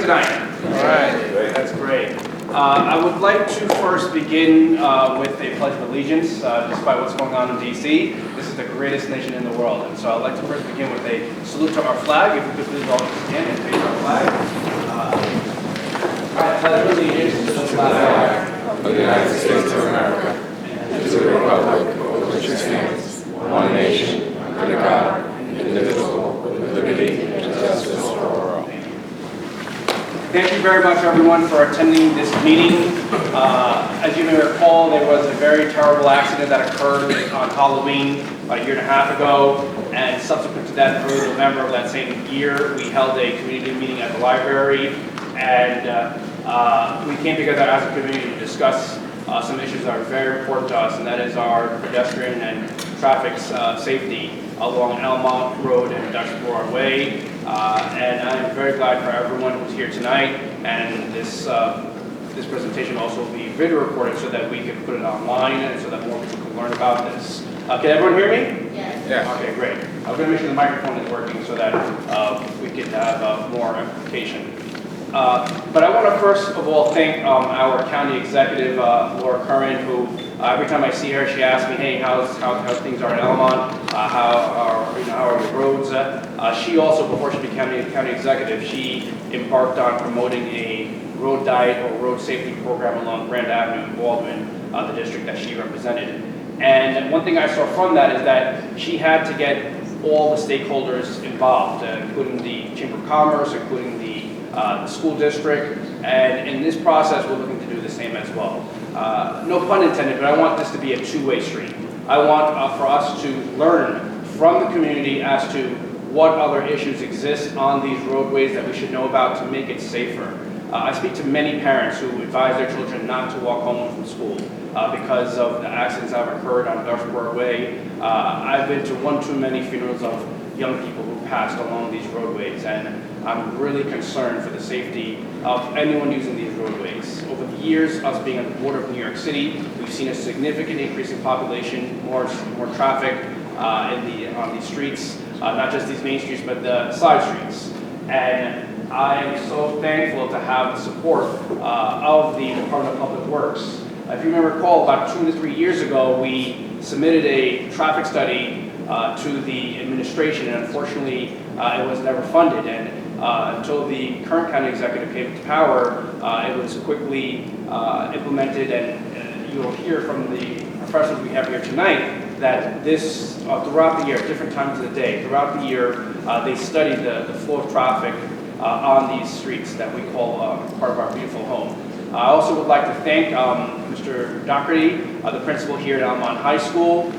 tonight? All right. That's great. I would like to first begin with a pledge of allegiance, despite what's going on in D.C. This is the greatest nation in the world, and so I'd like to first begin with a salute to our flag. If we could please all stand and face our flag. I pledge allegiance to the flag of the United States of America and to the republic for which it stands, one nation, under God, indivisible, with liberty and justice for all. Thank you very much, everyone, for attending this meeting. As you may recall, there was a very terrible accident that occurred on Halloween about a year and a half ago, and subsequent to that, early November of that same year, we held a community meeting at the library, and we came together as a community to discuss some issues that are very important to us, and that is our pedestrian and traffic safety along Elmont Road and Dutch Broadway. And I'm very glad for everyone who's here tonight, and this presentation also will be video recorded so that we can put it online and so that more people can learn about this. Can everyone hear me? Yes. Yeah. Okay, great. I'm going to make sure the microphone is working so that we can have more amplification. But I want to first of all thank our county executive, Laura Curran, who every time I see her, she asks me, "Hey, how things are in Elmont? How are your roads?" She also, before she became county executive, she embarked on promoting a road diet or road safety program along Grand Avenue in Baldwin, the district that she represented. And one thing I saw from that is that she had to get all the stakeholders involved, including the Chamber of Commerce, including the school district, and in this process, we're looking to do the same as well. No pun intended, but I want this to be a two-way street. I want for us to learn from the community as to what other issues exist on these roadways that we should know about to make it safer. I speak to many parents who advise their children not to walk home from school because of the accidents that have occurred on Dutch Broadway. I've been to one too many funerals of young people who passed along these roadways, and I'm really concerned for the safety of anyone using these roadways. Over the years, us being on the border of New York City, we've seen a significant increase in population, more traffic on these streets, not just these main streets, but the side streets. And I am so thankful to have the support of the Department of Public Works. If you may recall, about 2 to 3 years ago, we submitted a traffic study to the administration, and unfortunately, it was never funded. And until the current county executive came to power, it was quickly implemented, and you will hear from the professors we have here tonight that this, throughout the year, different times of the day, throughout the year, they studied the flow of traffic on these streets that we call part of our beautiful home. I also would like to thank Mr. Doherty, the principal here at Elmont High School.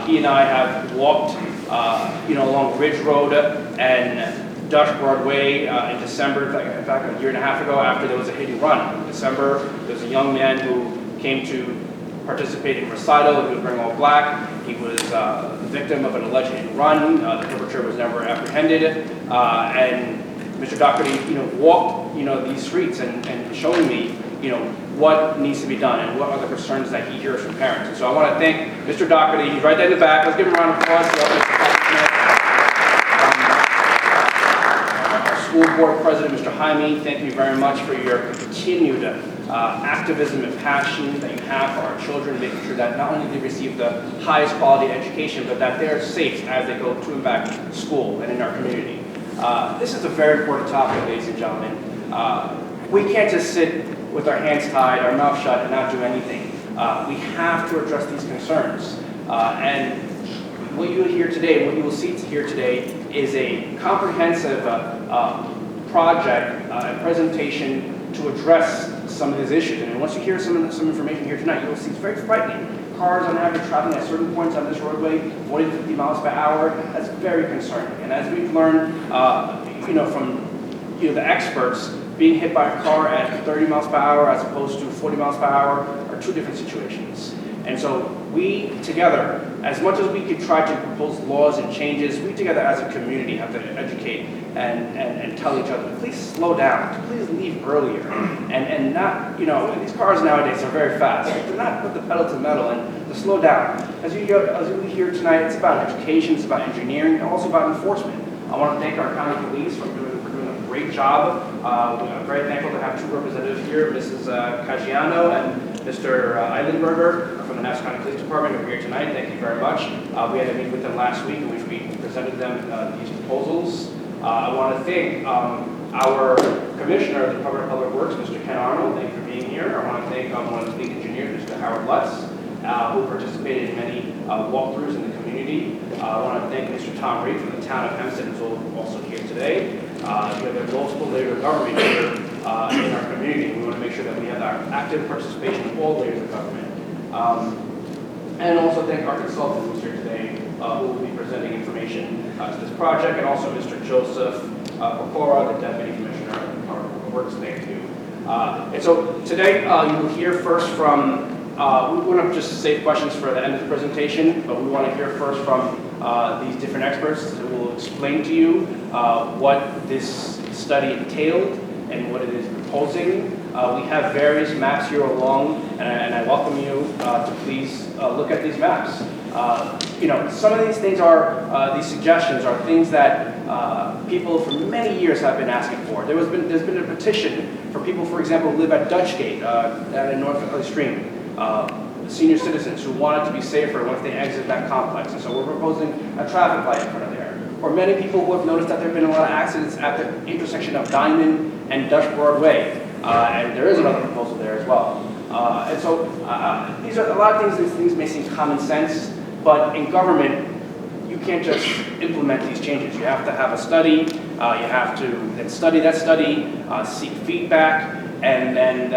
He and I have walked along Ridge Road and Dutch Broadway in December, in fact a year and a half ago, after there was a hit and run. In December, there was a young man who came to participate in recital. He was wearing all black. He was the victim of an alleged hit and run. The perpetrator was never apprehended. And Mr. Doherty, walked, these streets and showing me, what needs to be done and what are the concerns that he hears from parents. And so I want to thank Mr. Doherty. He's right there in the back. Let's give him a round of applause. Our school board president, Mr. Jaime, thank you very much for your continued activism and passion that you have for our children, making sure that not only they receive the highest quality education, but that they're safe as they go to and back to school and in our community. This is a very important topic, ladies and gentlemen. We can't just sit with our hands tied, our mouth shut, and not do anything. We have to address these concerns. And what you hear today, what you will see here today, is a comprehensive project and presentation to address some of these issues. And once you hear some information here tonight, you will see it's very frightening. Cars on average traveling at certain points on this roadway, 40 to 50 miles per hour. That's very concerning. And as we've learned, from the experts, being hit by a car at 30 miles per hour as opposed to 40 miles per hour are two different situations. And so we together, as much as we could try to propose laws and changes, we together as a community have to educate and tell each other, please slow down, please leave earlier. And not, these cars nowadays are very fast. Do not put the pedal to the metal and to slow down. As we hear tonight, it's about education, it's about engineering, and also about enforcement. I want to thank our county police for doing a great job. I'm very thankful to have two representatives here, Mrs. Caggiano and Mr. Eilenberger from the Nassau County Police Department who are here tonight. Thank you very much. We had a meeting with them last week in which we presented them these proposals. I want to thank our Commissioner of the Department of Public Works, Mr. Ken Arnold. Thank you for being here. I want to thank one of the lead engineers, Mr. Howard Lutz, who participated in many walkthroughs in the community. I want to thank Mr. Tom Reed from the town of Hempstead, who's also here today. We have multiple layers of government here in our community. We want to make sure that we have our active participation of all layers of government. And also thank our consultant who's here today, who will be presenting information to this project, and also Mr. Joseph Pecora, the Deputy Commissioner of the Department of Public Works. Thank you. And so today you will hear first from, we want to just save questions for the end of the presentation, but we want to hear first from these different experts who will explain to you what this study entailed and what it is proposing. We have various maps here along, and I welcome you to please look at these maps. You know, some of these things are, these suggestions are things that people for many years have been asking for. There's been a petition for people, for example, who live at Dutchgate down in North Valley Stream, senior citizens who wanted to be safer once they exit that complex. And so we're proposing a traffic light in front of there. Or many people who have noticed that there have been a lot of accidents at the intersection of Diamond and Dutch Broadway. And there is another proposal there as well. And so these are a lot of things. These things may seem common sense, but in government, you can't just implement these changes. You have to have a study. You have to then study that study, seek feedback, and then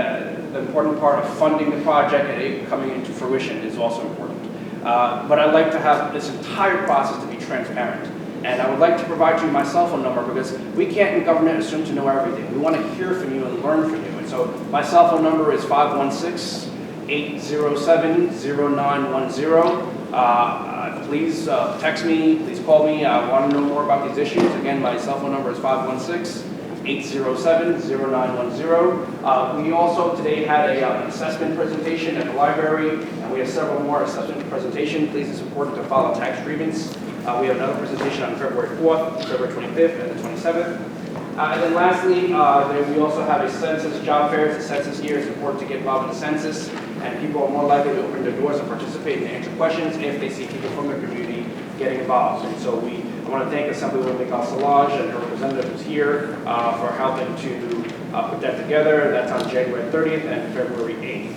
the important part of funding the project and it coming into fruition is also important. But I'd like to have this entire process to be transparent. And I would like to provide you my cell phone number because we can't in government assume to know everything. We want to hear from you and learn from you. And so my cell phone number is 516-807-0910. Please text me, please call me. I want to know more about these issues. Again, my cell phone number is 516-807-0910. We also today had an assessment presentation at the library, and we have several more assessment presentations. Please, it's important to follow tax grievance. We have another presentation on February 4th, February 25th, and the 27th. And then lastly, we also have a census job fair. It's a census year. It's important to get involved in the census, and people are more likely to open their doors and participate and answer questions if they see people from their community getting involved. And so I want to thank Assemblywoman Solage and her representative who's here for helping to put that together. That's on January 30th and February 8th.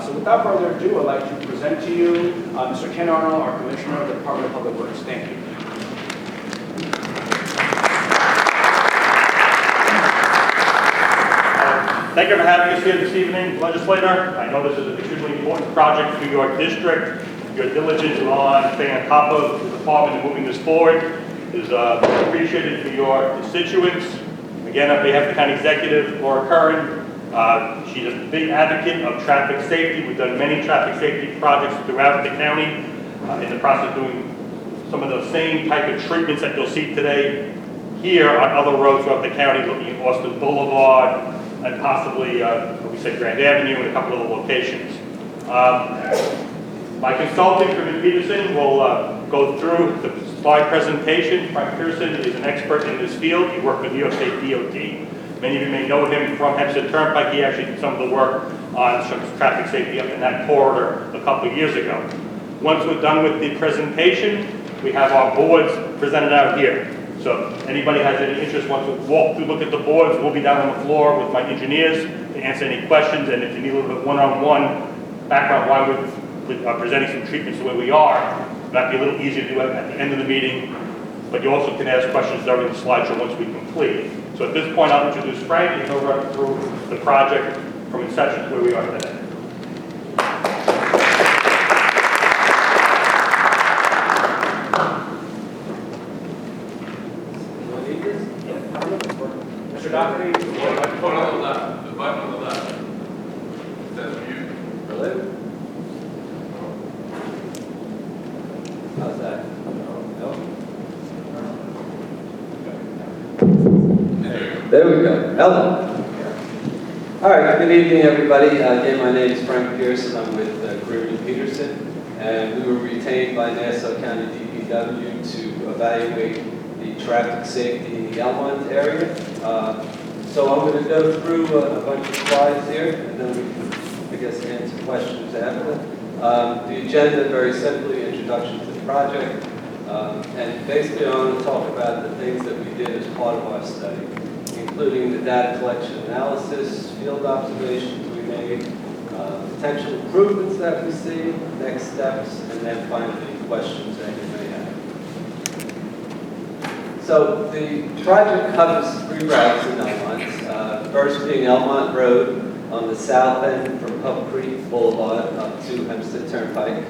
So without further ado, I'd like to present to you Mr. Ken Arnold, our Commissioner of the Department of Public Works. Thank you. Thank you for having us here this evening, Legislator. I know this is an extremely important project for your district. Your diligence on staying on top of the department and moving this forward is appreciated for your constituents. Again, on behalf of the County Executive, Laura Curran, she's a big advocate of traffic safety. We've done many traffic safety projects throughout the county in the process of doing some of the same type of treatments that you'll see today here on other roads throughout the county, looking at Austin Boulevard and possibly, we said Grand Avenue and a couple of other locations. My consultant, Frank Peterson, will go through the slide presentation. Frank Peterson is an expert in this field. He worked with New York State DOT. Many of you may know him from Hempstead Turnpike. He actually did some of the work on some traffic safety up in that corridor a couple of years ago. Once we're done with the presentation, we have our boards presented out here. So anybody has any interest, wants to walk through, look at the boards, we'll be down on the floor with my engineers to answer any questions. And if you need a little bit one-on-one background why we're presenting some treatments the way we are, it might be a little easier to do it at the end of the meeting. But you also can ask questions during the slideshow once we complete. So at this point, I'll introduce Frank, and he'll run through the project from inception to where we are today. Mr. Doherty? The button on the left. The button on the left. It says mute. Really? How's that? No? There we go. Hello. All right, good evening, everybody. Again, my name is Frank Pearson. I'm with Green Peterson, and we were retained by Nassau County DPW to evaluate the traffic safety in the Elmont area. So I'm going to go through a bunch of slides here, and then we can, I guess, answer questions after. The agenda, very simply, introduction to the project. And basically, I want to talk about the things that we did as part of our study, including the data collection analysis, field observations we made, potential improvements that we see, next steps, and then finally questions that you may have. So the project covers 3 routes in Elmont. First being Elmont Road on the south end from Pub Creek Boulevard up to Hempstead Turnpike.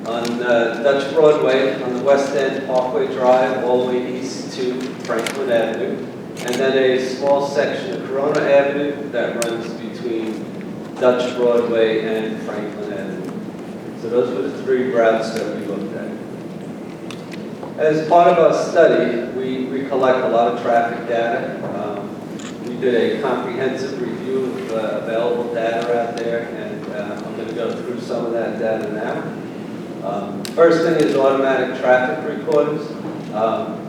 On Dutch Broadway on the west end, Parkway Drive, all the way east to Franklin Avenue. And then a small section of Corona Avenue that runs between Dutch Broadway and Franklin Avenue. So those were the 3 routes that we looked at. As part of our study, we collect a lot of traffic data. We did a comprehensive review of available data out there, and I'm going to go through some of that data now. First thing is automatic traffic recorders.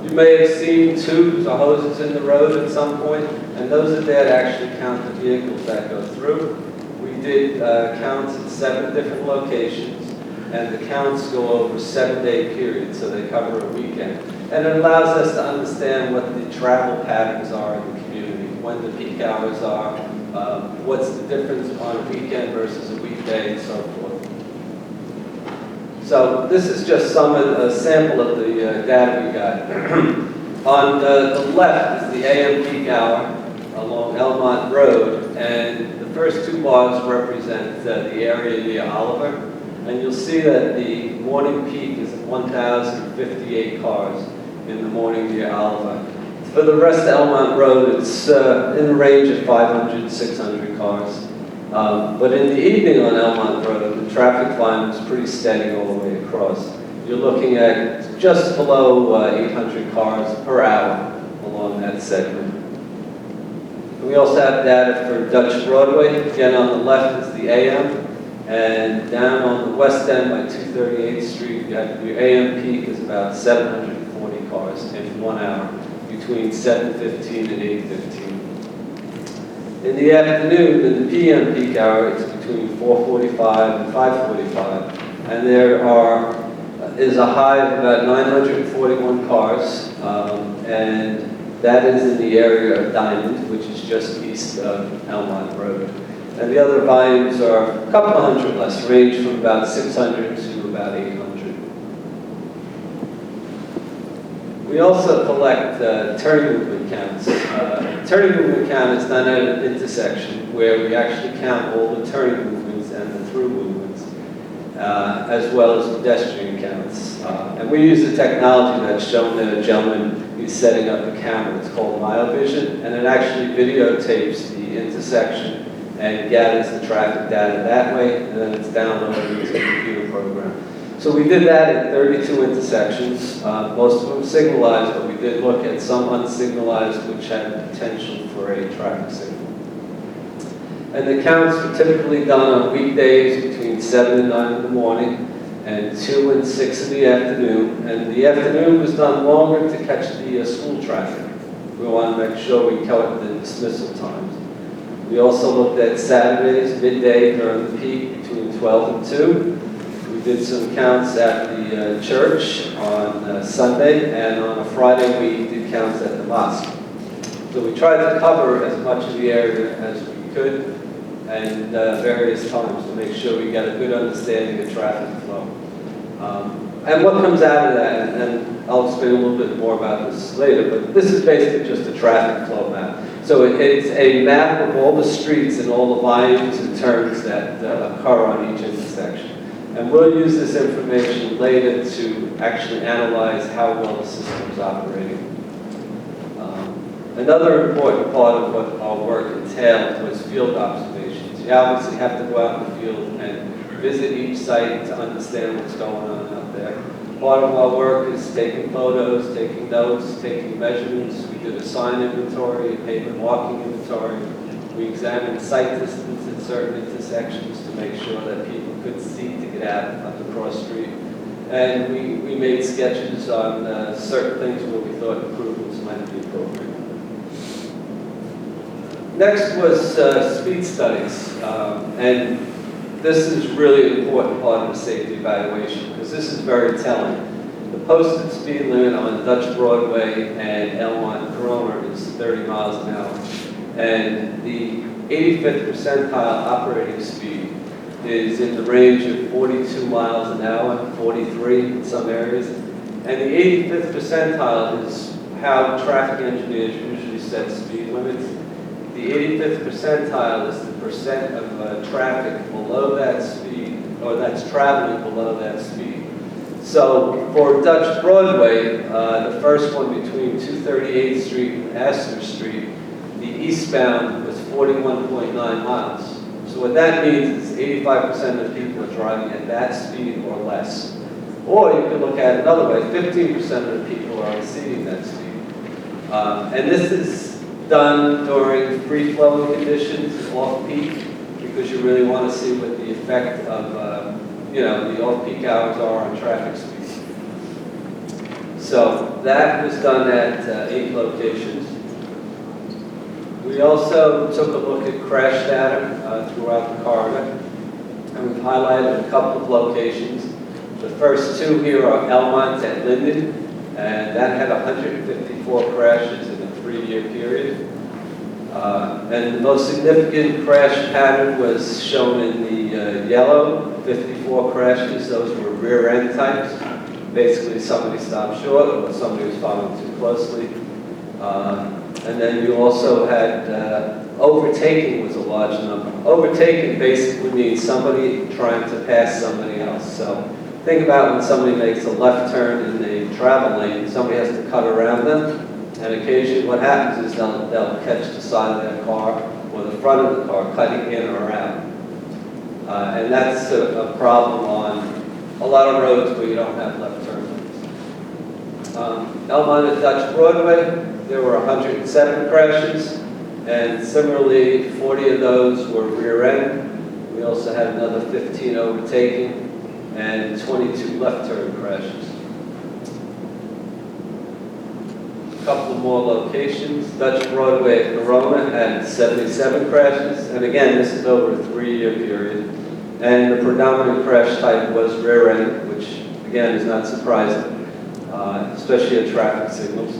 You may have seen tubes or hoses in the road at some point, and those are there to actually count the vehicles that go through. We did counts at 7 different locations, and the counts go over 7-day periods, so they cover a weekend. And it allows us to understand what the travel patterns are in the community, when the peak hours are, what's the difference on a weekend versus a weekday, and so forth. So this is just a sample of the data we got. On the left is the AM peak hour along Elmont Road, and the first 2 bars represent the area near Oliver. And you'll see that the morning peak is 1,058 cars in the morning near Oliver. For the rest of Elmont Road, it's in the range of 500, 600 cars. But in the evening on Elmont Road, the traffic volume is pretty steady all the way across. You're looking at just below 800 cars per hour along that segment. We also have data for Dutch Broadway. Again, on the left is the AM, and down on the west end by 238th Street, you have your AM peak is about 740 cars in 1 hour between 7:15 and 8:15. In the afternoon, in the PM peak hour, it's between 4:45 and 5:45, and there is a high of about 941 cars, and that is in the area of Diamond, which is just east of Elmont Road. And the other volumes are a couple of hundred less, range from about 600 to about 800. We also collect turning movement counts. Turning movement count is done at an intersection where we actually count all the turning movements and the through movements, as well as pedestrian counts. And we use the technology that's shown there. A gentleman is setting up a camera. It's called MyoVision, and it actually videotapes the intersection and gathers the traffic data that way, and then it's downloaded into a computer program. So we did that at 32 intersections, most of them signalized, but we did look at some unsignalized which had potential for a traffic signal. And the counts were typically done on weekdays between 7 and 9 in the morning, and 2 and 6 in the afternoon. And the afternoon was done longer to catch the school traffic. We wanted to make sure we covered the dismissal times. We also looked at Saturdays, midday during the peak between 12 and 2. We did some counts at the church on Sunday, and on a Friday we did counts at the mosque. So we tried to cover as much of the area as we could, and various times to make sure we got a good understanding of traffic flow. And what comes out of that, and I'll explain a little bit more about this later, but this is basically just a traffic flow map. So it's a map of all the streets and all the volumes and turns that occur on each intersection. And we'll use this information later to actually analyze how well the system is operating. Another important part of what our work entailed was field observations. You obviously have to go out in the field and visit each site to understand what's going on out there. Part of our work is taking photos, taking notes, taking measurements. We did a sign inventory, a pavement walking inventory. We examined sight distance at certain intersections to make sure that people could see to get out on the cross street. And we made sketches on certain things where we thought improvements might be appropriate. Next was speed studies. And this is really an important part of the safety evaluation because this is very telling. The posted speed limit on Dutch Broadway and Elmont Corona is 30 miles an hour. And the 85th percentile operating speed is in the range of 42 miles an hour, 43 in some areas. And the 85th percentile is how traffic engineers usually set speed limits. The 85th percentile is the percent of traffic below that speed, or that's traveling below that speed. So for Dutch Broadway, the first one between 238th Street and Astor Street, the eastbound was 41.9 miles. So what that means is 85% of people are driving at that speed or less. Or you can look at it another way, 15% of the people are exceeding that speed. And this is done during free-flowing conditions, off-peak, because you really want to see what the effect of the off-peak hours are on traffic speed. So that was done at 8 locations. We also took a look at crash data throughout the corridor, and we've highlighted a couple of locations. The first two here are Elmont at Linden, and that had 154 crashes in a 3-year period. And the most significant crash pattern was shown in the yellow, 54 crashes. Those were rear-end types. Basically, somebody stopped short or somebody was following too closely. And then you also had overtaking was a large number. Overtaking basically means somebody trying to pass somebody else. So think about when somebody makes a left turn in the travel lane, somebody has to cut around them. And occasionally what happens is they'll catch the side of their car or the front of the car, cutting in or out. And that's a problem on a lot of roads where you don't have left turn lanes. Elmont at Dutch Broadway, there were 107 crashes, and similarly, 40 of those were rear end. We also had another 15 overtaking and 22 left turn crashes. A couple more locations. Dutch Broadway at Corona had 77 crashes, and again, this is over a 3-year period. And the predominant crash type was rear end, which again is not surprising, especially at traffic signals.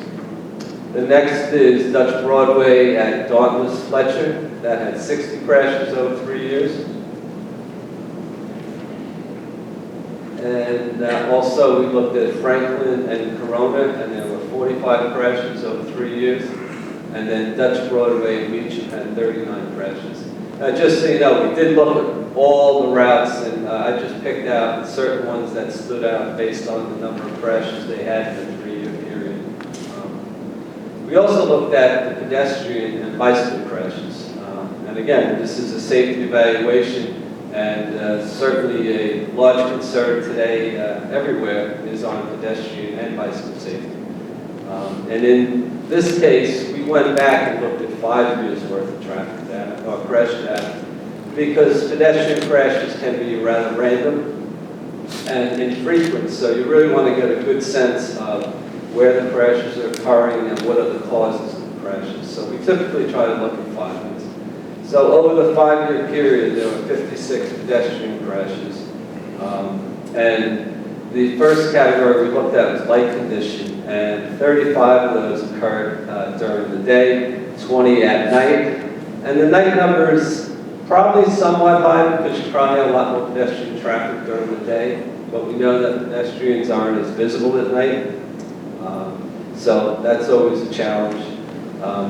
The next is Dutch Broadway at Dauntless Fletcher. That had 60 crashes over 3 years. And also we looked at Franklin and Corona, and there were 45 crashes over 3 years. And then Dutch Broadway and Meacham had 39 crashes. Just so you know, we did look at all the routes, and I just picked out certain ones that stood out based on the number of crashes they had in a 3-year period. We also looked at the pedestrian and bicycle crashes. And again, this is a safety evaluation, and certainly a large concern today everywhere is on pedestrian and bicycle safety. And in this case, we went back and looked at 5 years worth of traffic data, or crash data, because pedestrian crashes can be rather random and infrequent, so you really want to get a good sense of where the crashes are occurring and what are the causes of the crashes. So we typically try to look at 5 years. So over the 5-year period, there were 56 pedestrian crashes. And the first category we looked at was light condition, and 35 of those occurred during the day, 20 at night. And the night number is probably somewhat high because you probably have a lot more pedestrian traffic during the day, but we know that pedestrians aren't as visible at night. So that's always a challenge.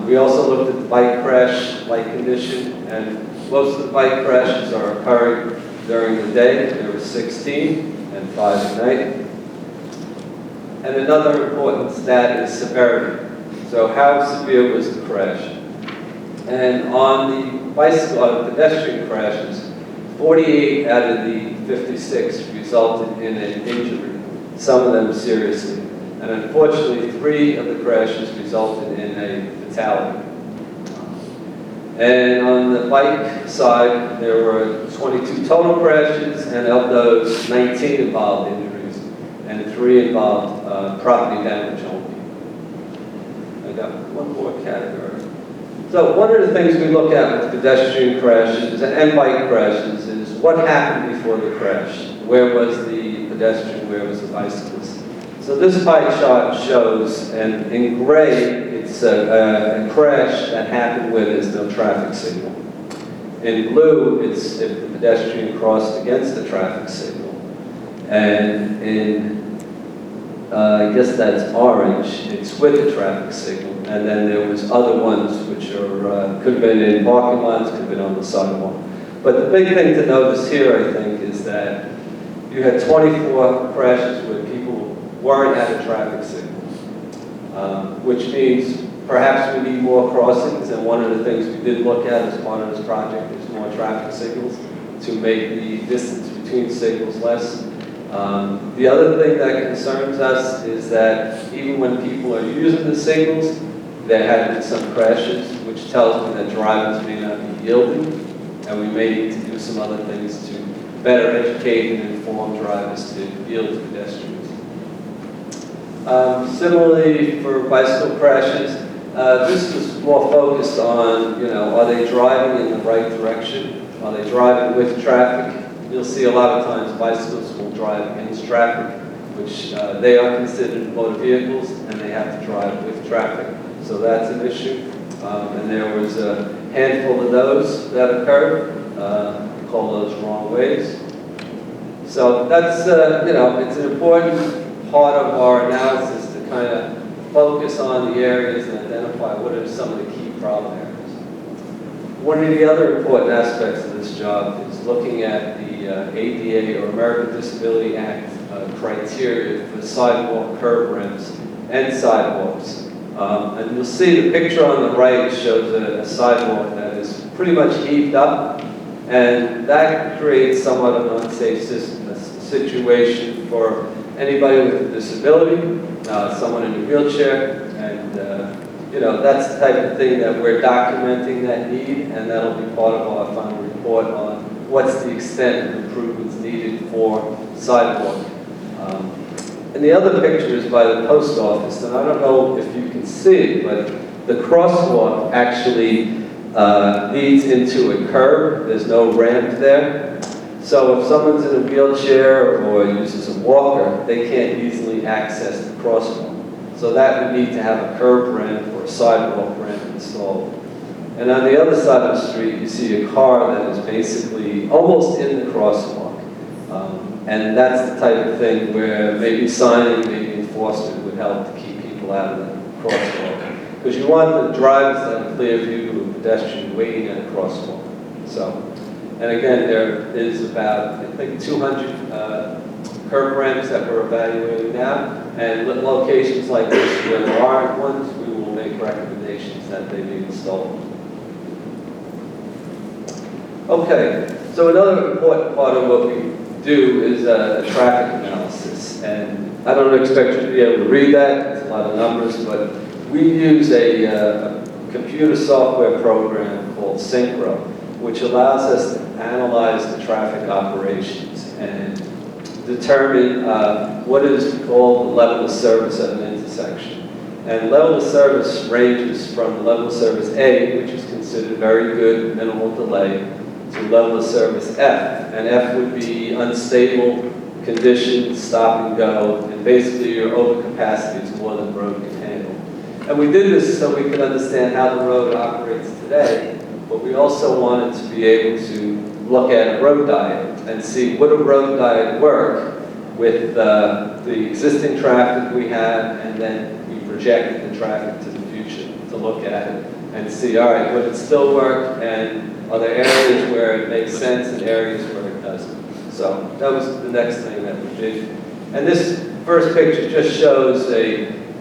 We also looked at the bike crash light condition, and most of the bike crashes are occurring during the day. There were 16 and 5 at night. And another important stat is severity. So how severe was the crash? And on the bicycle, on pedestrian crashes, 48 out of the 56 resulted in an injury, some of them seriously. And unfortunately, 3 of the crashes resulted in a fatality. And on the bike side, there were 22 total crashes, and of those, 19 involved injuries. and 3 involved property damage only. I got one more category. So one of the things we look at with pedestrian crashes and bike crashes is what happened before the crash. Where was the pedestrian, where was the bicyclist? So this pie chart shows, and in gray, it's a crash that happened where there's no traffic signal. In blue, it's if the pedestrian crossed against the traffic signal. And in, I guess that's orange, it's with the traffic signal. And then there was other ones which are, could have been in parking lots, could have been on the sidewalk. But the big thing to notice here, I think, is that you had 24 crashes where people weren't at a traffic signal, which means perhaps we need more crossings, and one of the things we did look at as part of this project is more traffic signals to make the distance between signals less. The other thing that concerns us is that even when people are using the signals, there have been some crashes, which tells me that drivers may not be yielding, and we may need to do some other things to better educate and inform drivers to yield to pedestrians. Similarly, for bicycle crashes, this was more focused on, are they driving in the right direction? Are they driving with traffic? You'll see a lot of times bicyclists will drive against traffic, which they are considered motor vehicles, and they have to drive with traffic. So that's an issue. And there was a handful of those that occurred. We call those wrong ways. So that's, it's an important part of our analysis to kind of focus on the areas and identify what are some of the key problem areas. One of the other important aspects of this job is looking at the ADA, or American Disability Act, criteria for sidewalk curb ramps and sidewalks. And you'll see the picture on the right shows a sidewalk that is pretty much heaved up, and that creates somewhat of an unsafe situation for anybody with a disability, someone in a wheelchair, and that's the type of thing that we're documenting that need, and that'll be part of our final report on what's the extent of improvements needed for sidewalk. And the other picture is by the post office, and I don't know if you can see it, but the crosswalk actually leads into a curb. There's no ramp there. So if someone's in a wheelchair or uses a walker, they can't easily access the crosswalk. So that would need to have a curb ramp or a sidewalk ramp installed. And on the other side of the street, you see a car that is basically almost in the crosswalk. And that's the type of thing where maybe signing, maybe enforcement would help to keep people out of the crosswalk. Because you want the drivers to have a clear view of a pedestrian waiting at a crosswalk. So, and again, there is about, I think, 200 curb ramps that we're evaluating now. And locations like this where there aren't ones, we will make recommendations that they be installed. Okay, so another important part of what we do is a traffic analysis. And I don't expect you to be able to read that, it's a lot of numbers, but we use a computer software program called Synchro, which allows us to analyze the traffic operations and determine what is called the level of service at an intersection. And level of service ranges from level of service A, which is considered very good, minimal delay, to level of service F. And F would be unstable conditions, stop and go, and basically your overcapacity is more than the road can handle. And we did this so we could understand how the road operates today, but we also wanted to be able to look at a road diet and see would a road diet work with the existing traffic we have, and then we projected the traffic to the future to look at it and see, all right, would it still work, and are there areas where it makes sense and areas where it doesn't? So that was the next thing that we did. And this first picture just shows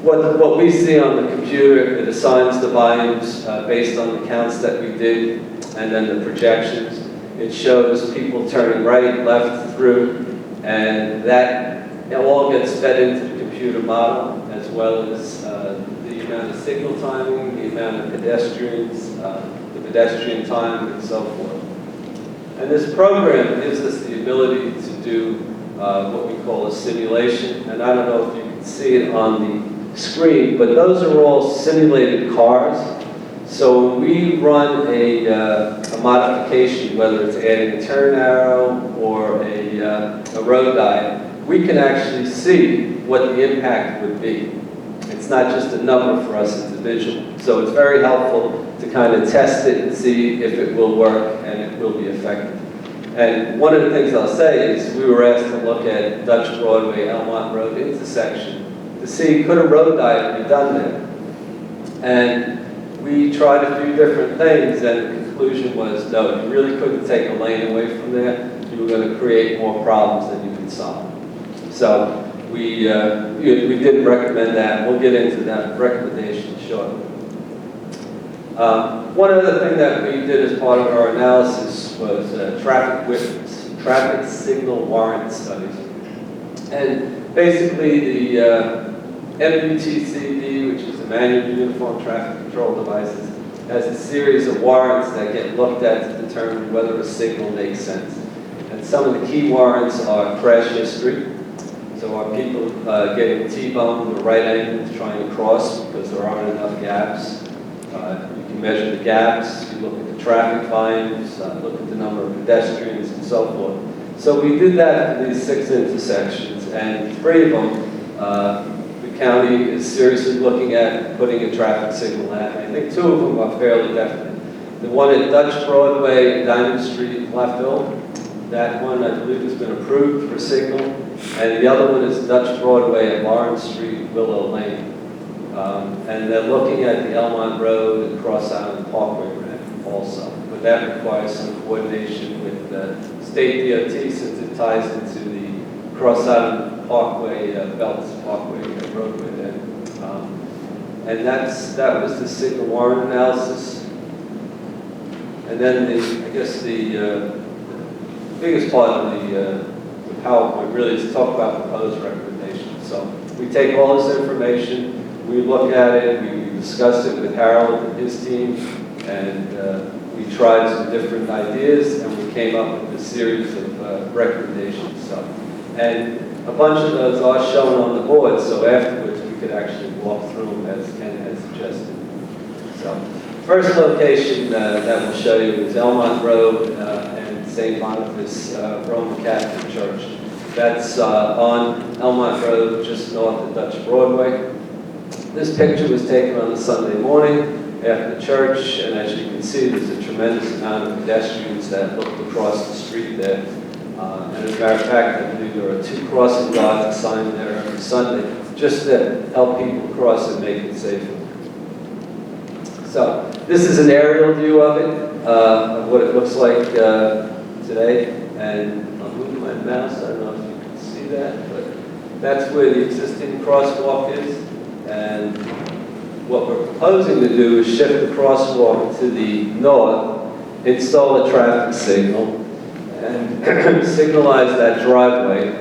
what we see on the computer. It assigns the volumes based on the counts that we did, and then the projections. It shows people turning right, left, through, and that all gets fed into the computer model, as well as the amount of signal timing, the amount of pedestrians, the pedestrian time, and so forth. And this program gives us the ability to do what we call a simulation. And I don't know if you can see it on the screen, but those are all simulated cars. So when we run a modification, whether it's adding a turn arrow or a road diet, we can actually see what the impact would be. It's not just a number for us, it's a visual. So it's very helpful to kind of test it and see if it will work and it will be effective. And one of the things I'll say is we were asked to look at Dutch Broadway, Elmont Road intersection to see could a road diet be done there. And we tried a few different things, and the conclusion was no, you really couldn't take a lane away from there. You were going to create more problems than you could solve. So we didn't recommend that. We'll get into that recommendation shortly. One other thing that we did as part of our analysis was traffic signal warrant studies. And basically the MUTCD, which is the Manual Uniform Traffic Control Devices, has a series of warrants that get looked at to determine whether a signal makes sense. And some of the key warrants are crash history. So are people getting T-boned or right angles trying to cross because there aren't enough gaps? You can measure the gaps, you look at the traffic volumes, look at the number of pedestrians and so forth. So we did that for these 6 intersections, and 3 of them, the county is seriously looking at putting a traffic signal at. I think 2 of them are fairly definite. The one at Dutch Broadway, Diamond Street, Platteville, that one I believe has been approved for signal. And the other one is Dutch Broadway at Lawrence Street, Willow Lane. And they're looking at the Elmont Road and Cross Island Parkway ramp also. But that requires some coordination with the state DOT since it ties into the Cross Island Parkway, Belts Parkway roadway there. And that was the signal warrant analysis. And then I guess the biggest part of the PowerPoint really is to talk about proposed recommendations. So we take all this information, we look at it, we discuss it with Harold and his team, and we tried some different ideas, and we came up with a series of recommendations. So, and a bunch of those are shown on the board, so afterwards we could actually walk through them as Ken had suggested. So, first location that we'll show you is Elmont Road and St. Boniface Roman Catholic Church. That's on Elmont Road, just north of Dutch Broadway. This picture was taken on a Sunday morning after church, and as you can see, there's a tremendous amount of pedestrians that looked across the street there. And as a matter of fact, I believe there are 2 crossing guards assigned there every Sunday, just to help people cross and make it safer. So this is an aerial view of it, of what it looks like today. And I'll move my mouse, I don't know if you can see that, but that's where the existing crosswalk is. And what we're proposing to do is shift the crosswalk to the north, install a traffic signal, and signalize that driveway,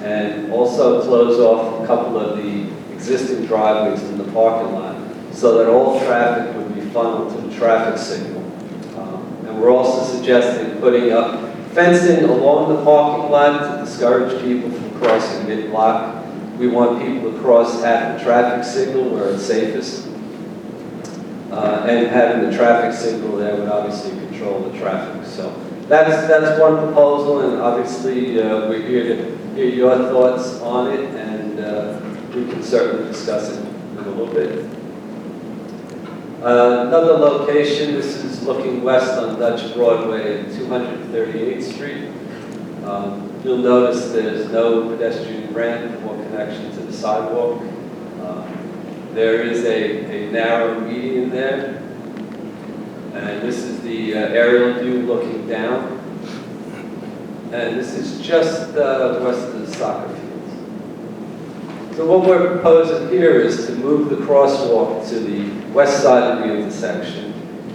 and also close off a couple of the existing driveways in the parking lot, so that all traffic would be funneled to the traffic signal. And we're also suggesting putting up fencing along the parking lot to discourage people from crossing mid-block. We want people to cross at the traffic signal where it's safest. And having the traffic signal there would obviously control the traffic. So that's one proposal, and obviously we're here to hear your thoughts on it, and we can certainly discuss it in a little bit. Another location, this is looking west on Dutch Broadway at 238th Street. You'll notice there's no pedestrian ramp or connection to the sidewalk. There is a narrow median there. And this is the aerial view looking down. And this is just west of the soccer fields. So what we're proposing here is to move the crosswalk to the west side of the intersection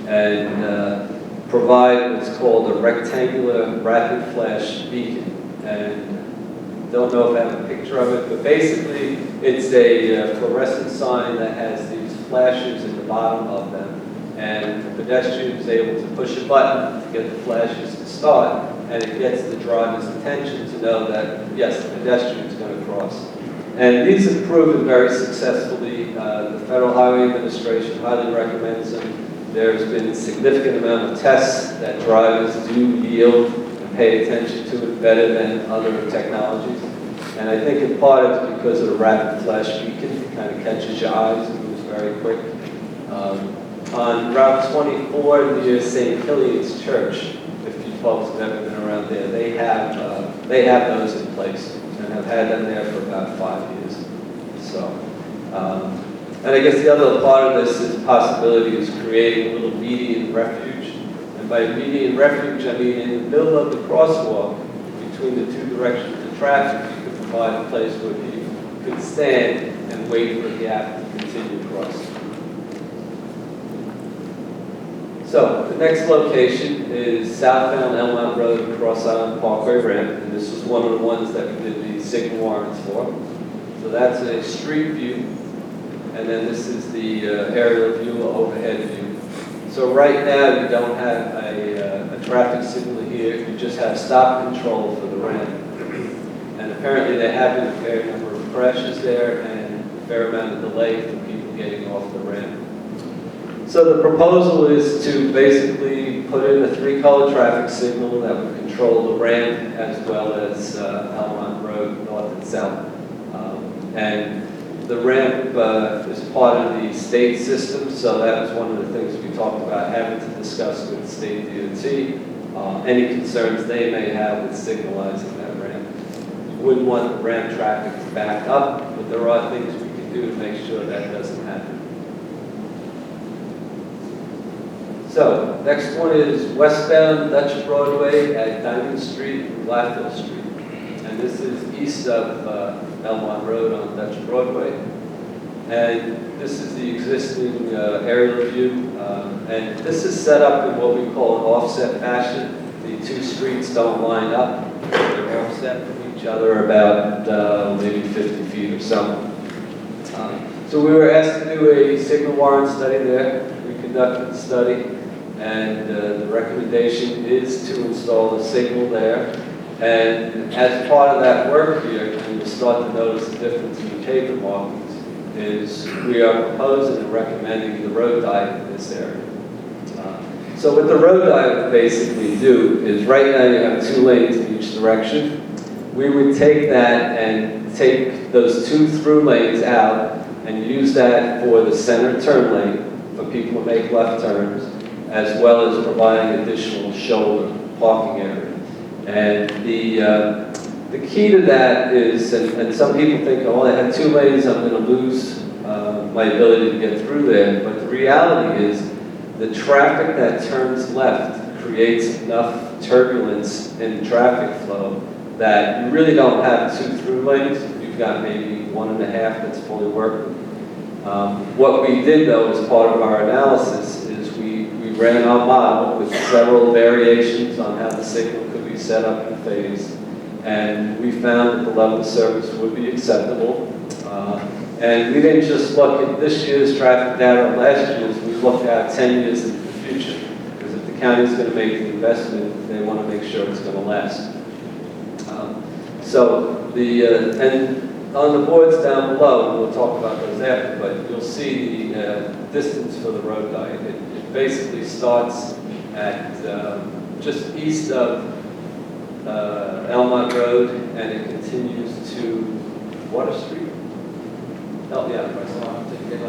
and provide what's called a rectangular rapid flash beacon. And don't know if I have a picture of it, but basically it's a fluorescent sign that has these flashes at the bottom of them and the pedestrian is able to push a button to get the flashes to start, and it gets the driver's attention to know that, yes, the pedestrian is going to cross. And these have proven very successfully. The Federal Highway Administration highly recommends them. There's been a significant amount of tests that drivers do yield and pay attention to it better than other technologies. And I think in part it's because of the rapid flash beacon. It kind of catches your eyes and moves very quick. On Route 24 near St. Killian's Church, if you folks have ever been around there, they have those in place and have had them there for about 5 years. So, and I guess the other part of this is possibility is creating a little median refuge. And by median refuge, I mean in the middle of the crosswalk between the two directions of traffic, you could provide a place where people could stand and wait for a gap to continue across. So the next location is southbound Elmont Road across Island Parkway ramp, and this was one of the ones that we did the signal warrants for. So that's a street view, and then this is the aerial view, overhead view. So right now you don't have a traffic signal here, you just have stop control for the ramp. And apparently they have been a fair number of crashes there and a fair amount of delay for people getting off the ramp. So the proposal is to basically put in a 3-color traffic signal that would control the ramp as well as Elmont Road north and south. And the ramp is part of the state system, so that was one of the things we talked about having to discuss with the state DOT, any concerns they may have with signalizing that ramp. We wouldn't want the ramp traffic to back up, but there are things we can do to make sure that doesn't happen. So, next one is westbound Dutch Broadway at Diamond Street and Gladville Street. And this is east of Elmont Road on Dutch Broadway. And this is the existing aerial view. And this is set up in what we call an offset fashion. The two streets don't line up. They're offset from each other about maybe 50 feet or so. So we were asked to do a signal warrant study there. We conducted the study. And the recommendation is to install a signal there. And as part of that work here, and you'll start to notice the difference in the pavement markings, is we are proposing and recommending the road diet in this area. So what the road diet would basically do is right now you have 2 lanes in each direction. We would take that and take those 2 through lanes out and use that for the center turn lane for people to make left turns, as well as providing additional shoulder parking area. And the key to that is, and some people think, oh, I have 2 lanes, I'm going to lose my ability to get through there. But the reality is, the traffic that turns left creates enough turbulence in traffic flow that you really don't have 2 through lanes. You've got maybe 1.5 that's fully working. What we did, though, as part of our analysis, is we ran our model with several variations on how the signal could be set up in phase, and we found that the level of service would be acceptable. And we didn't just look at this year's traffic data or last year's, we looked at 10 years into the future, because if the county's going to make the investment, they want to make sure it's going to last. And on the boards down below, and we'll talk about those after, but you'll see the distance for the road diet. It basically starts at just east of Elmont Road, and it continues to Water Street. Oh, yeah,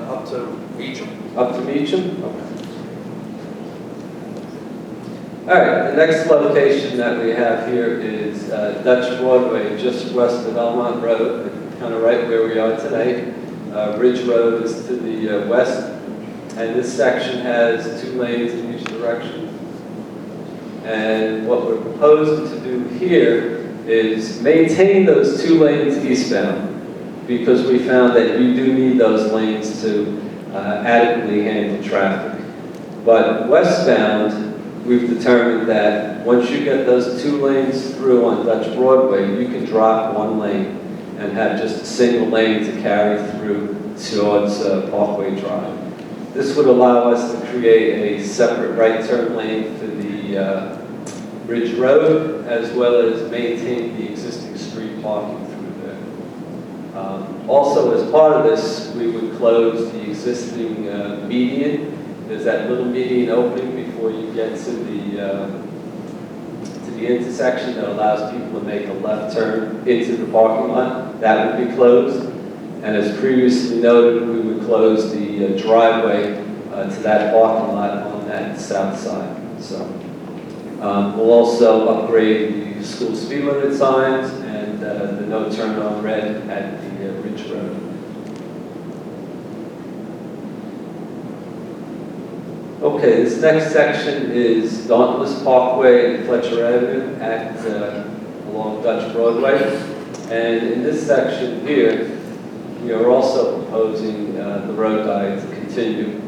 Up to Meacham. up to Meacham? Okay. All right, the next location that we have here is Dutch Broadway, just west of Elmont Road, kind of right where we are today. Ridge Road is to the west, and this section has 2 lanes in each direction. And what we're proposing to do here is maintain those 2 lanes eastbound, because we found that you do need those lanes to adequately handle traffic. But westbound, we've determined that once you get those 2 lanes through on Dutch Broadway, you can drop 1 lane and have just a single lane to carry through towards Parkway Drive. This would allow us to create a separate right turn lane for the Ridge Road, as well as maintain the existing street parking through there. Also, as part of this, we would close the existing median. There's that little median opening before you get to the intersection that allows people to make a left turn into the parking lot. That would be closed. And as previously noted, we would close the driveway to that parking lot on that south side. So we'll also upgrade the school speed limit signs and the no turn on red at the Ridge Road. Okay, this next section is Dauntless Parkway and Fletcher Avenue at along Dutch Broadway. And in this section here, we are also proposing the road diet to continue.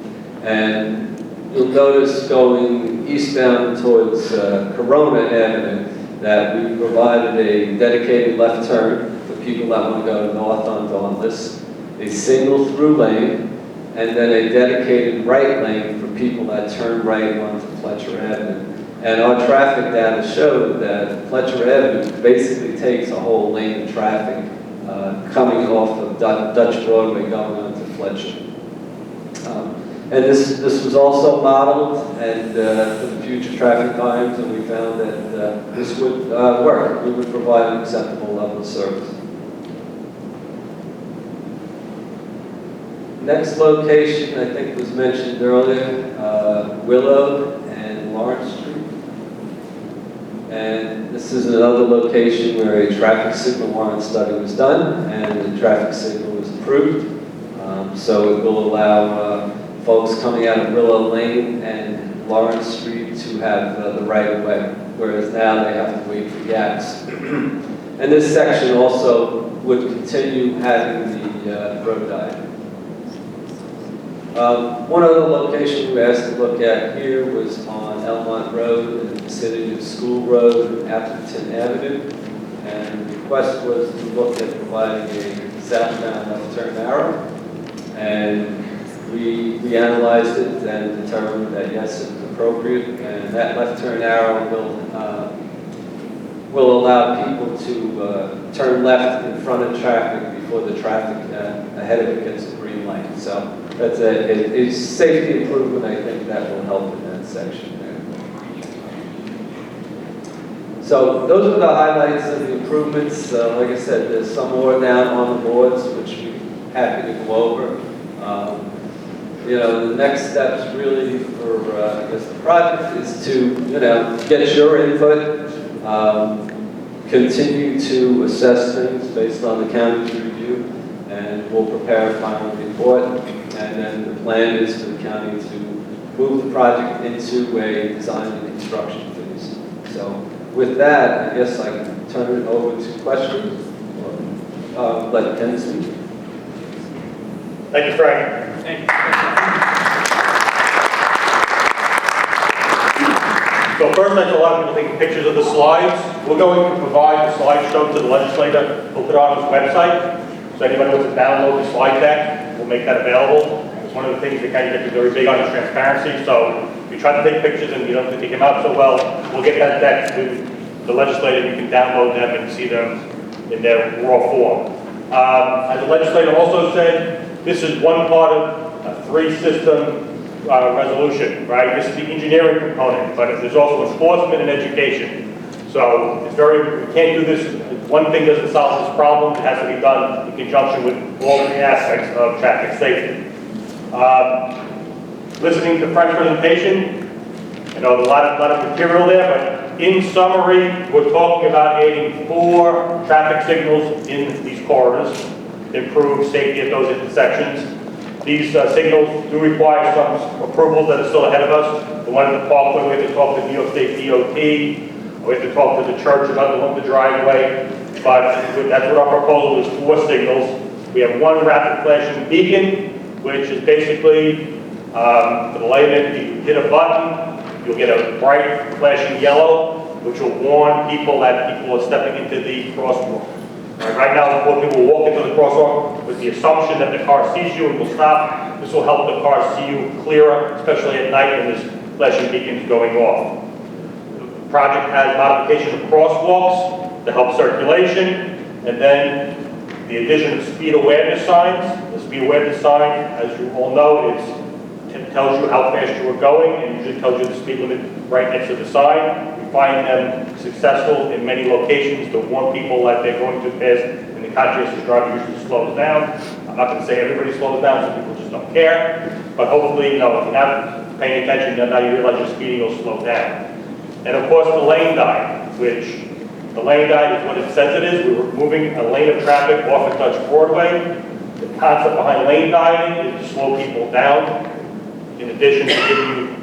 And you'll notice going eastbound towards Corona Avenue that we provided a dedicated left turn for people that want to go north on Dauntless, a single through lane, and then a dedicated right lane for people that turn right onto Fletcher Avenue. And our traffic data showed that Fletcher Avenue basically takes a whole lane of traffic coming off of Dutch Broadway going onto Fletcher. And this was also modeled and for the future traffic volumes, and we found that this would work. We would provide an acceptable level of service. Next location, I think was mentioned earlier, Willow and Lawrence Street. And this is another location where a traffic signal warrant study was done, and the traffic signal was approved. So it will allow folks coming out of Willow Lane and Lawrence Street to have the right of way, whereas now they have to wait for gaps. And this section also would continue having the road diet. One other location we asked to look at here was on Elmont Road in the vicinity of School Road and Appleton Avenue. And the request was to look at providing a southbound left turn arrow. And we analyzed it and determined that yes, it's appropriate. And that left turn arrow will allow people to turn left in front of traffic before the traffic ahead of it gets a green light. So that's a safety improvement, I think, that will help in that section there. So those are the highlights of the improvements. Like I said, there's some more down on the boards, which we're happy to go over. You know, the next steps really for I guess the project is to, you know, get your input, continue to assess things based on the county's review, and we'll prepare a final report. And then the plan is for the county to move the project into a design and construction phase. So with that, I guess I can turn it over to questions, or let Ken speak. Thank you, Frank. Thank you. So first, I know a lot of people taking pictures of the slides. We're going to provide the slideshow to the legislator. We'll put it on his website. So anybody wants to download the slide deck, we'll make that available. It's one of the things that kind of gets very big on is transparency. So if you try to take pictures and you don't think they came out so well, we'll get that deck to the legislator. You can download them and see them in their raw form. As the legislator also said, this is one part of a three-system resolution, right? This is the engineering component, but there's also enforcement and education. So it's we can't do this, one thing doesn't solve this problem, it has to be done in conjunction with all the aspects of traffic safety. Listening to Frank's presentation, I know there's a lot of material there, but in summary, we're talking about adding 4 traffic signals in these corridors to improve safety at those intersections. These signals do require some approvals that are still ahead of us. The one in the parkway, we have to talk to New York State DOT. We have to talk to the church about the driveway. But that's what our proposal is, 4 signals. We have 1 rapid flashing beacon, which is basically, for the layman, you hit a button, you'll get a bright flashing yellow, which will warn people that people are stepping into the crosswalk. Right now, most people walk into the crosswalk with the assumption that the car sees you and will stop. This will help the car see you clearer, especially at night when there's flashing beacons going off. The project has modification of crosswalks to help circulation, and then the addition of speed awareness signs. The speed awareness sign, as you all know, it tells you how fast you are going and usually tells you the speed limit right next to the sign. We find them successful in many locations to warn people that they're going too fast, and the conscientious driver usually slows down. I'm not going to say everybody slows down, some people just don't care, but hopefully, if you're not paying attention, then now you realize your speeding will slow down. And of course, the lane guide, which the lane guide is what it says it is. We're removing a lane of traffic off of Dutch Broadway. The concept behind lane guiding is to slow people down, in addition to give you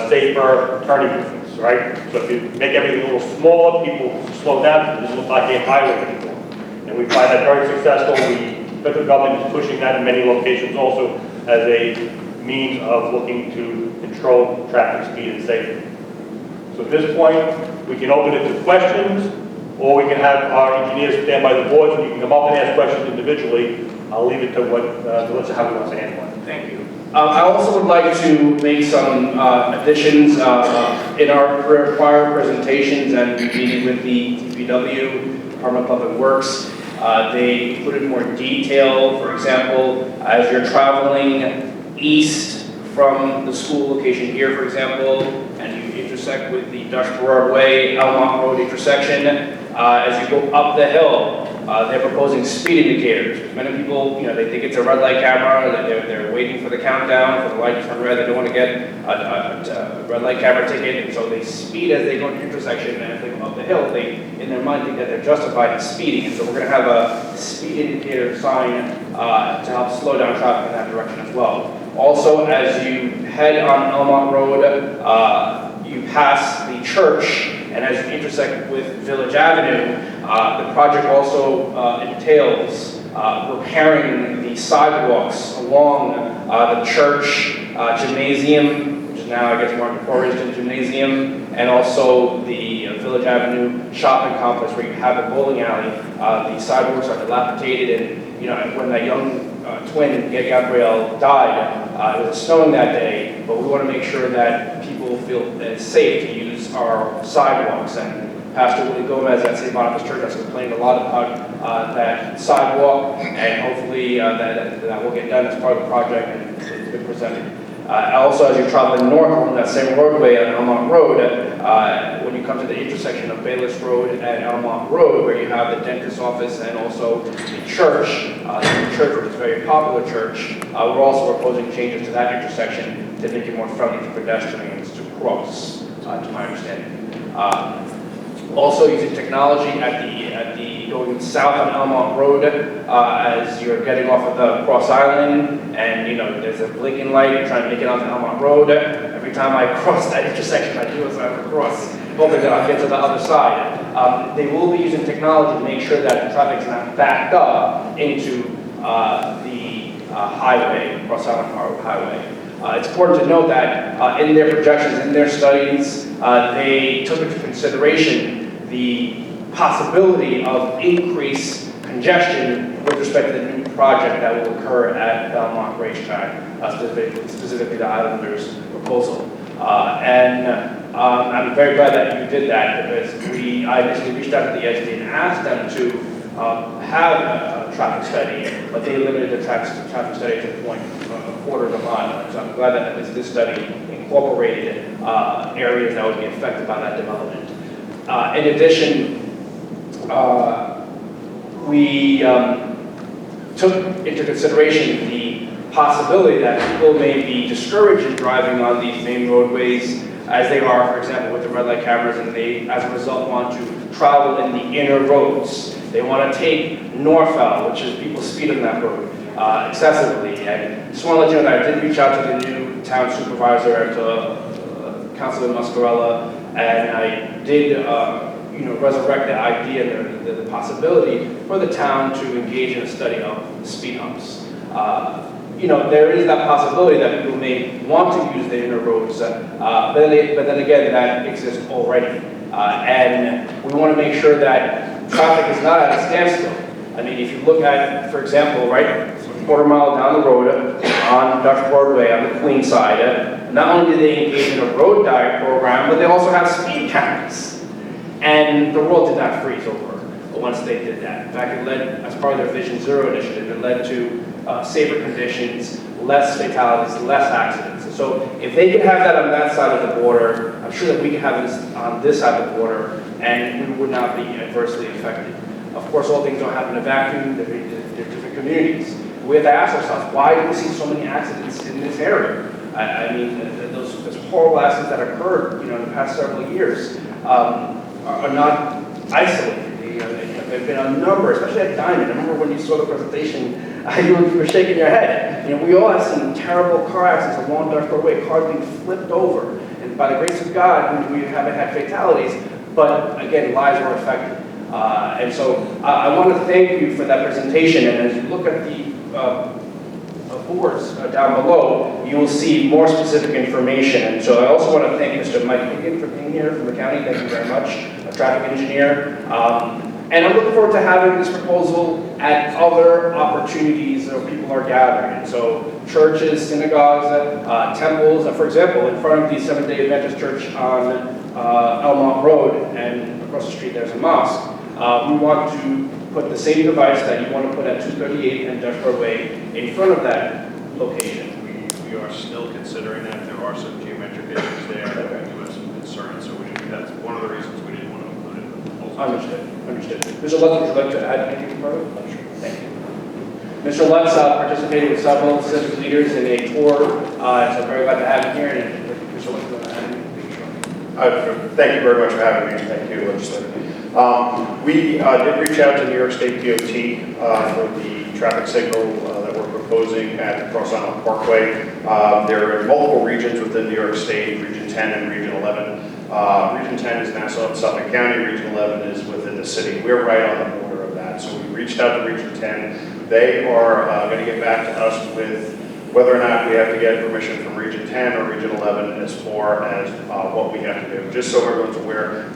safer turning movements, right? So if you make everything a little smaller, people slow down, it doesn't look like a highway anymore. And we find that very successful. The federal government is pushing that in many locations also as a means of looking to control traffic speed and safety. So at this point, we can open it to questions, or we can have our engineers stand by the boards and you can come up and ask questions individually. I'll leave it to how we want to answer one. Thank you. I also would like to make some additions in our prior presentations and meeting with the DPW, Department of Public Works. They put in more detail. For example, as you're traveling east from the school location here, for example, and you intersect with the Dutch Broadway, Elmont Road intersection, as you go up the hill, they're proposing speed indicators. Many people, they think it's a red light camera, that they're waiting for the countdown, for the light to turn red, they don't want to get a red light camera ticket, and so they speed as they go into the intersection, and as they go up the hill, they, in their mind, think that they're justified in speeding, and so we're going to have a speed indicator sign to help slow down traffic in that direction as well. Also, as you head on Elmont Road, you pass the church, and as you intersect with Village Avenue, the project also entails repairing the sidewalks along the church gymnasium, which is now, I guess, marked Forest Gymnasium, and also the Village Avenue shopping complex where you have the bowling alley. The sidewalks are dilapidated, and when that young twin, Gabrielle, died, it was snowing that day, but we want to make sure that people feel that it's safe to use our sidewalks. And Pastor Willie Gomez at St. Boniface Church has complained a lot about that sidewalk, and hopefully that will get done as part of the project, and it's been presented. Also, as you're traveling north on that same roadway on Elmont Road, when you come to the intersection of Bayless Road and Elmont Road, where you have the dentist's office and also the church, which is a very popular church, we're also proposing changes to that intersection to make it more friendly for pedestrians to cross, to my understanding. Also using technology at the going south on Elmont Road, as you're getting off of the Cross Island, and there's a blinking light, you're trying to make it onto Elmont Road. Every time I cross that intersection, I do as I cross, hoping that I'll get to the other side. They will be using technology to make sure that the traffic is not backed up into the highway, Cross Island Highway. It's important to note that in their projections, in their studies, they took into consideration the possibility of increased congestion with respect to the new project that will occur at Belmont Racetrack, specifically the Islanders' proposal. I'm very glad that you did that, because I initially reached out to the SDA and asked them to have a traffic study, but they limited the traffic study to the point of a quarter of a mile. So I'm glad that at least this study incorporated areas that would be affected by that development. In addition, we took into consideration the possibility that people may be discouraged in driving on these main roadways, as they are, for example, with the red light cameras, and they, as a result, want to travel in the inner roads. They want to take Norfell, which is people speed on that road excessively. And just want to let you know that I did reach out to the new town supervisor, to Councilman Muscarella, and I did, resurrect the idea and the possibility for the town to engage in a study of speed humps. There is that possibility that people may want to use the inner roads, but then again, that exists already. And we want to make sure that traffic is not at a standstill. I mean, if you look at, for example, right, quarter mile down the road on Dutch Broadway on the Queen side, not only do they engage in a road diet program, but they also have speed cameras. And the world did not freeze over once they did that. In fact, it led, as part of their Vision Zero initiative, it led to safer conditions, less fatalities, less accidents. And so if they can have that on that side of the border, I'm sure that we can have this on this side of the border, and we would not be adversely affected. Of course, all things don't happen in a vacuum. They're different communities. We have to ask ourselves, why do we see so many accidents in this area? I mean, those horrible accidents that occurred, in the past several years are not isolated. There have been a number, especially at Diamond. I remember when you saw the presentation, you were shaking your head. We all have seen terrible car accidents along Dutch Broadway, cars being flipped over. And by the grace of God, we haven't had fatalities, but again, lives were affected. And so I want to thank you for that presentation. And as you look at the boards down below, you will see more specific information. And so I also want to thank Mr. Mike Higgin for being here from the county. Thank you very much, a traffic engineer. And I'm looking forward to having this proposal at other opportunities where people are gathering. And so churches, synagogues, temples. For example, in front of the Seventh-day Adventist Church on Elmont Road, and across the street there's a mosque. We want to put the same device that you want to put at 238 and Dutch Broadway in front of that location. We are still considering that. There are some geometric issues there that we do have some concerns, so that's one of the reasons we didn't want to include it in the proposal. Understood. Mr. Lutz, would you like to add anything further? Sure. Thank you. Mr. Lutz participated with several civic leaders in a tour, so I'm very glad to have him here. And Mr. Lutz, want to add anything? Thank you very much for having me. Thank you, Legislator. We did reach out to New York State DOT for the traffic signal that we're proposing at Cross Island Parkway. There are multiple regions within New York State, Region 10 and Region 11. Region 10 is Nassau and Suffolk County, Region 11 is within the city. We're right on the border of that. So we reached out to Region 10. They are going to get back to us with whether or not we have to get permission from Region 10 or Region 11 as far as what we have to do. Just so everyone's aware,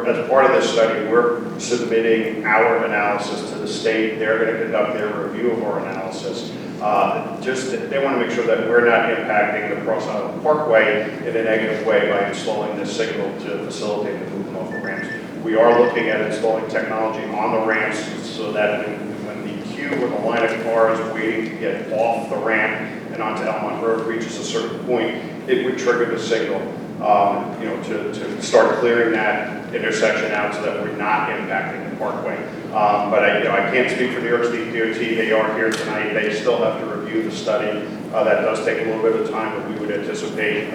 as part of this study, we're submitting our analysis to the state. They're going to conduct their review of our analysis. They want to make sure that we're not impacting the Cross Island Parkway in a negative way by installing this signal to facilitate the movement off the ramps. We are looking at installing technology on the ramps so that when the queue or the line of cars waiting to get off the ramp and onto Elmont Road reaches a certain point, it would trigger the signal. To start clearing that intersection out so that we're not impacting the parkway. But I can't speak for New York State DOT. They are here tonight. They still have to review the study. That does take a little bit of time, but we would anticipate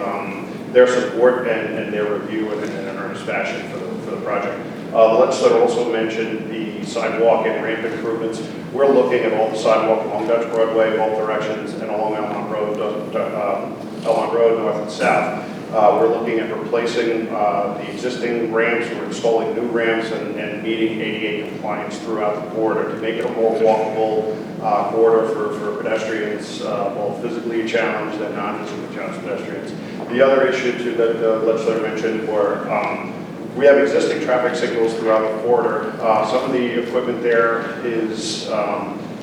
their support and their review in an earnest fashion for the project. The legislator also mentioned the sidewalk and ramp improvements. We're looking at all the sidewalk along Dutch Broadway, both directions, and along Elmont Road, north and south. We're looking at replacing the existing ramps. We're installing new ramps and meeting ADA compliance throughout the corridor to make it a more walkable corridor for pedestrians, both physically challenged and non-physically challenged pedestrians. The other issue too that the legislator mentioned were we have existing traffic signals throughout the corridor. Some of the equipment there is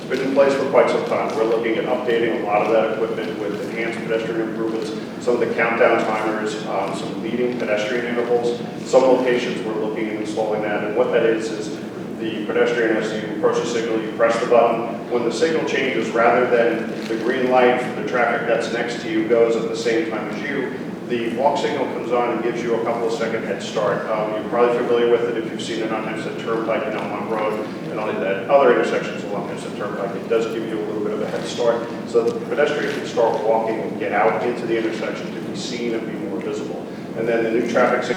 been in place for quite some time. We're looking at updating a lot of that equipment with enhanced pedestrian improvements, some of the countdown timers, some leading pedestrian intervals. Some locations we're looking at installing that, and what that is the pedestrian, as you approach the signal, you press the button. When the signal changes, rather than the green light for the traffic that's next to you goes at the same time as you, the walk signal comes on and gives you a couple of second head start. You're probably familiar with it if you've seen it on Hempstead Turnpike and Elmont Road and on that other intersections along Hempstead Turnpike. It does give you a little bit of a head start so that the pedestrian can start walking and get out into the intersection to be seen and be more visible. And then the new traffic signal